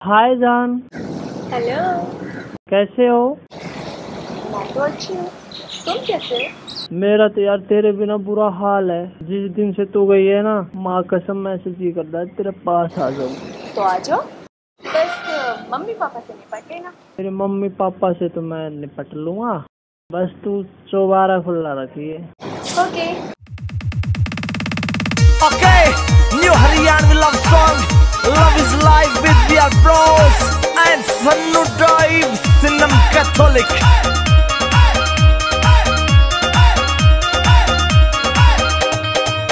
हाय जान। हेलो। कैसे हो? मैं तो अच्छी हूँ, तुम कैसे हो? मेरा तो यार तेरे बिना बुरा हाल है। जिस दिन से तू गई है ना, माँ कसम मैसेज ही करता है तेरे पास आ जाऊँ। तो आ जाओ, बस मम्मी पापा से निपट लेना। तेरे मम्मी पापा से तो मैं निपट लूंगा, बस तू चौबारा खुला रखिए। Okay. Okay, new Haryanvi love song, Love is Life with VR Bros and Sannu Drive, Sinam Catholic.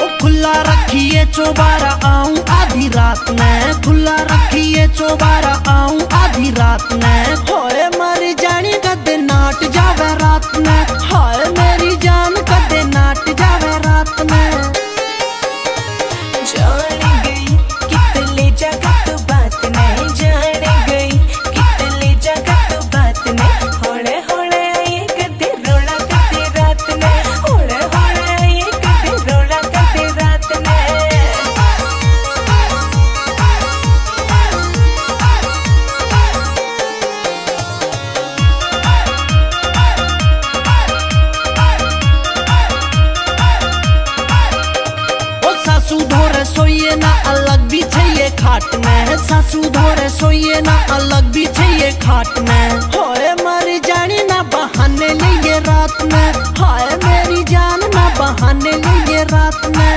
ओ खुला रखिए चौबारा आऊं आधी रात में, खुला रखिए चौबारा आऊं आधी रात में। होए मरी जानी कदे नाट जावे रात में, हाय मेरी जान कदे नाट जावे रात में। सासू धोरे सोइए ना अलग भी चाहिए खाट में, सासू धोरे सोइए ना अलग भी चाहिए खाट में। होए मरी जानी ना बहाने लिए रात में, हाय मेरी जान ना बहाने लिए रात में।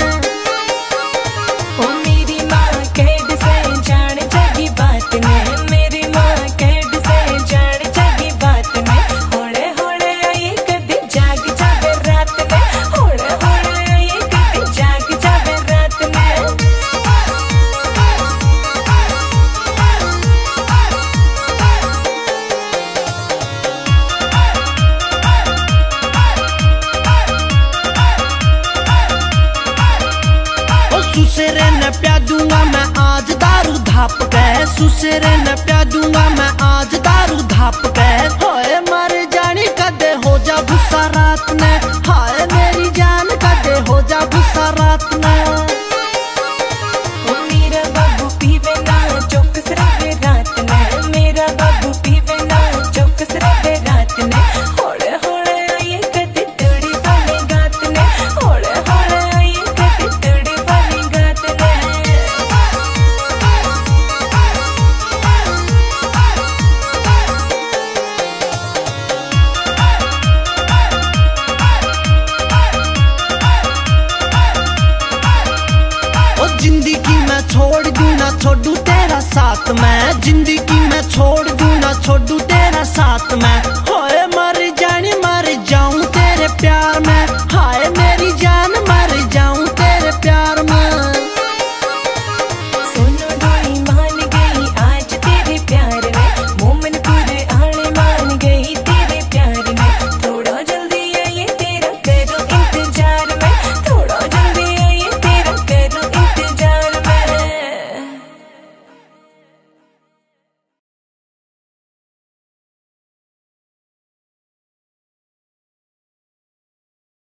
ओ मेरी माँ कैद से जान जागी बात में, मेरी माँ कैद से जान जागी बात में। होड़े होड़े आई कदी जाग जावे रात में, होड़े होड़े आई कदी जाग जावे रात में। सुसेरे न प्या दूंगा मैं आज दारू धाप के, सुसेरे न प्या दूंगा मैं आज दारू धाप के। होए मर जानी कदे हो जा गुस्सा रात में, हाय मेरी जान कदे हो जा गुस्सा रात में। ओ मेरा बाबू पीवे ना चौकस रहे रात में, मेरा बाबू पीवे ना चौकस रहे रात में। होड़े होड़े आई कदे तड़ी वाली गात ने, होड़े होड़े आई कदे तड़ी वाली गात ने। ओ जिंदगी मैं छोड़ दूं ना छोड़ू तेरा साथ में, जिंदगी मैं छोड़ दूं ना छोड़ू तेरा साथ में। होए मर